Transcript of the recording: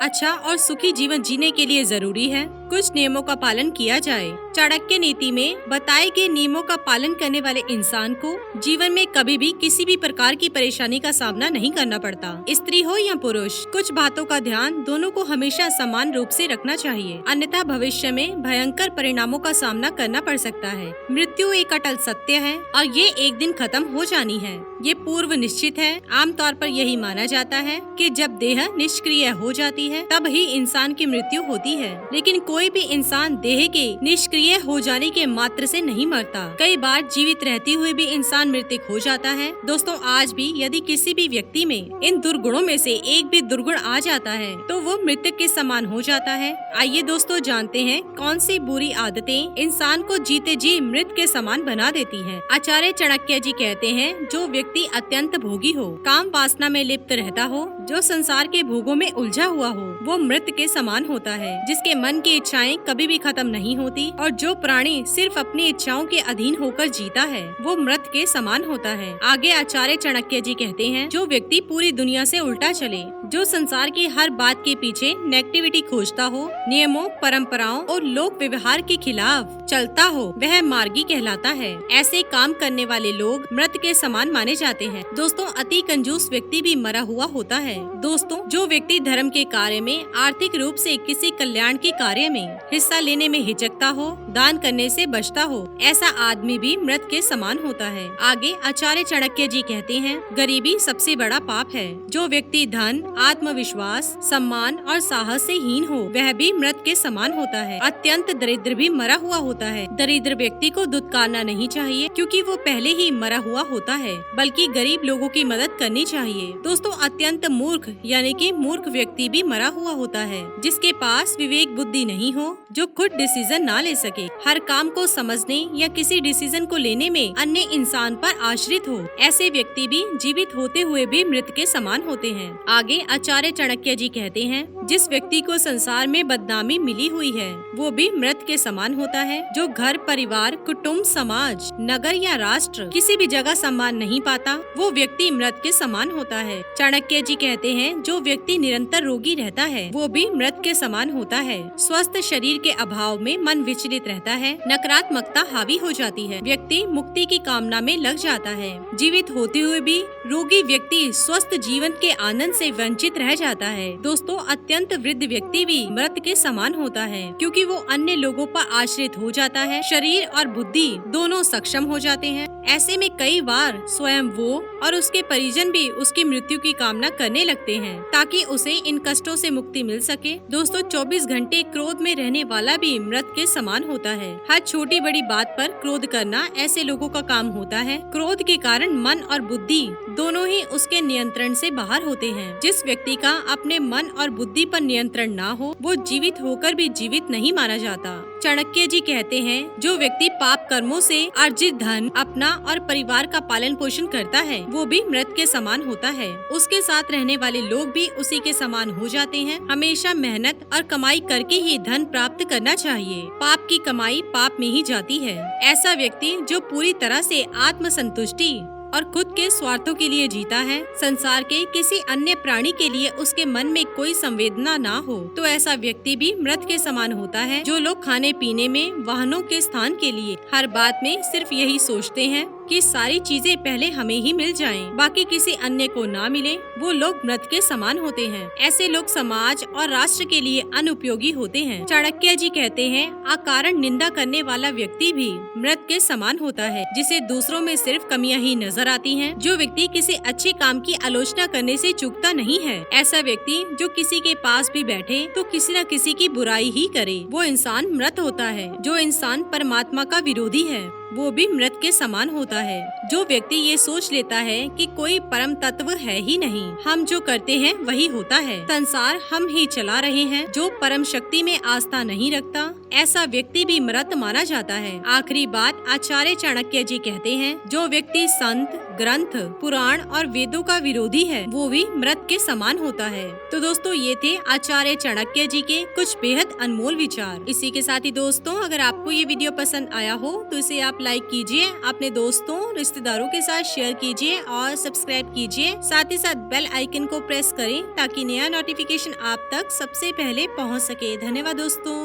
अच्छा और सुखी जीवन जीने के लिए जरूरी है कुछ नियमों का पालन किया जाए। चाणक्य नीति में बताए गए नियमों का पालन करने वाले इंसान को जीवन में कभी भी किसी भी प्रकार की परेशानी का सामना नहीं करना पड़ता। स्त्री हो या पुरुष, कुछ बातों का ध्यान दोनों को हमेशा समान रूप से रखना चाहिए, अन्यथा भविष्य में भयंकर परिणामों का सामना करना पड़ सकता है। मृत्यु एक अटल सत्य है और ये एक दिन खत्म हो जानी है। ये पूर्व निश्चित है। आमतौर पर यही माना जाता है कि जब देह निष्क्रिय हो जाती है तब ही इंसान की मृत्यु होती है, लेकिन कोई भी इंसान देह के निष्क्रिय हो जाने के मात्र से नहीं मरता। कई बार जीवित रहते हुए भी इंसान मृतक हो जाता है। दोस्तों, आज भी यदि किसी भी व्यक्ति में इन दुर्गुणों में से एक भी दुर्गुण आ जाता है तो वो मृतक के समान हो जाता है। आइए दोस्तों, जानते हैं कौन सी बुरी आदतें इंसान को जीते जी मृत के समान बना देती है। आचार्य चाणक्य जी कहते हैं, जो व्यक्ति अत्यंत भोगी हो, काम वासना में लिप्त रहता हो, जो संसार के भोगों में उलझा हुआ हो, वो मृत के समान होता है। जिसके मन की इच्छाएं कभी भी खत्म नहीं होती और जो प्राणी सिर्फ अपनी इच्छाओं के अधीन होकर जीता है वो मृत के समान होता है। आगे आचार्य चाणक्य जी कहते हैं, जो व्यक्ति पूरी दुनिया से उल्टा चले, जो संसार की हर बात के पीछे नेगेटिविटी खोजता हो, नियमों, परंपराओं और लोक व्यवहार के खिलाफ चलता हो, वह मार्गी कहलाता है। ऐसे काम करने वाले लोग मृत के समान माने जाते हैं। दोस्तों, अति कंजूस व्यक्ति भी मरा हुआ होता है। दोस्तों, जो व्यक्ति धर्म के कार्य में, आर्थिक रूप से किसी कल्याण के कार्य में हिस्सा लेने में हिचकता हो, दान करने से बचता हो, ऐसा आदमी भी मृत के समान होता है। आगे आचार्य चाणक्य जी कहते हैं, गरीबी सबसे बड़ा पाप है। जो व्यक्ति धन, आत्मविश्वास, सम्मान और साहस से हीन हो, वह भी मृत के समान होता है। अत्यंत दरिद्र भी मरा हुआ होता है। दरिद्र व्यक्ति को दुत्कारना नहीं चाहिए, क्योंकि वो पहले ही मरा हुआ होता है, बल्कि गरीब लोगों की मदद करनी चाहिए। दोस्तों, अत्यंत मूर्ख यानी कि मूर्ख व्यक्ति भी मरा हुआ होता है, जिसके पास विवेक बुद्धि नहीं हो, जो खुद डिसीजन ना ले सके, हर काम को समझने या किसी डिसीजन को लेने में अन्य इंसान पर आश्रित हो, ऐसे व्यक्ति भी जीवित होते हुए भी मृत के समान होते हैं। आगे आचार्य चाणक्य जी कहते हैं, जिस व्यक्ति को संसार में बदनामी मिली हुई है वो भी मृत के समान होता है। जो घर, परिवार, कुटुंब, समाज, नगर या राष्ट्र किसी भी जगह सम्मान नहीं पाता, वो व्यक्ति मृत के समान होता है। चाणक्य जी कहते हैं, जो व्यक्ति निरंतर रोगी रहता है वो भी मृत के समान होता है। स्वस्थ शरीर के अभाव में मन विचलित रहता है, नकारात्मकता हावी हो जाती है, व्यक्ति मुक्ति की कामना में लग जाता है। जीवित होते हुए भी रोगी व्यक्ति स्वस्थ जीवन के आनंद से वंचित रह जाता है। दोस्तों, अत्यंत वृद्ध व्यक्ति भी मृत के समान होता है, क्योंकि वो अन्य लोगों पर आश्रित हो जाता है। शरीर और बुद्धि दोनों सक्षम हो जाते हैं। ऐसे में कई बार स्वयं वो और उसके परिजन भी उसकी मृत्यु की कामना करने लगते हैं, ताकि उसे इन कष्टों से मुक्ति मिल सके। दोस्तों, 24 घंटे क्रोध में रहने वाला भी मृत के समान होता है। हर छोटी बड़ी बात पर क्रोध करना ऐसे लोगों का काम होता है। क्रोध के कारण मन और बुद्धि दोनों ही उसके नियंत्रण से बाहर होते हैं। जिस व्यक्ति का अपने मन और बुद्धि पर नियंत्रण ना हो, वो जीवित होकर भी जीवित नहीं माना जाता। चाणक्य जी कहते हैं, जो व्यक्ति पाप कर्मों से अर्जित धन, अपना और परिवार का पालन पोषण करता है वो भी मृत के समान होता है। उसके साथ रहने वाले लोग भी उसी के समान हो जाते हैं। हमेशा मेहनत और कमाई करके ही धन प्राप्त करना चाहिए। पाप की कमाई पाप में ही जाती है। ऐसा व्यक्ति जो पूरी तरह से आत्म संतुष्टि और खुद के स्वार्थों के लिए जीता है, संसार के किसी अन्य प्राणी के लिए उसके मन में कोई संवेदना ना हो, तो ऐसा व्यक्ति भी मृत के समान होता है। जो लोग खाने पीने में, वाहनों के स्थान के लिए हर बात में सिर्फ यही सोचते हैं कि सारी चीजें पहले हमें ही मिल जाएं, बाकी किसी अन्य को ना मिले, वो लोग मृत के समान होते हैं। ऐसे लोग समाज और राष्ट्र के लिए अनुपयोगी होते हैं। चाणक्य जी कहते हैं, अकारण निंदा करने वाला व्यक्ति भी मृत के समान होता है, जिसे दूसरों में सिर्फ कमियां ही नजर आती हैं। जो व्यक्ति किसी अच्छे काम की आलोचना करने से चूकता नहीं है, ऐसा व्यक्ति जो किसी के पास भी बैठे तो किसी न किसी की बुराई ही करे, वो इंसान मृत होता है। जो इंसान परमात्मा का विरोधी है वो भी मृत के समान होता है। जो व्यक्ति ये सोच लेता है कि कोई परम तत्व है ही नहीं, हम जो करते हैं वही होता है, संसार हम ही चला रहे हैं, जो परम शक्ति में आस्था नहीं रखता, ऐसा व्यक्ति भी मृत माना जाता है। आखिरी बात आचार्य चाणक्य जी कहते हैं, जो व्यक्ति संत, ग्रंथ, पुराण और वेदों का विरोधी है वो भी मृत के समान होता है। तो दोस्तों ये थे आचार्य चाणक्य जी के कुछ बेहद अनमोल विचार। इसी के साथ ही दोस्तों अगर आपको ये वीडियो पसंद आया हो तो इसे आप लाइक कीजिए, अपने दोस्तों रिश्तेदारों के साथ शेयर कीजिए और सब्सक्राइब कीजिए। साथ ही साथ बेल आइकन को प्रेस करें ताकि नया नोटिफिकेशन आप तक सबसे पहले पहुंच सके। धन्यवाद दोस्तों।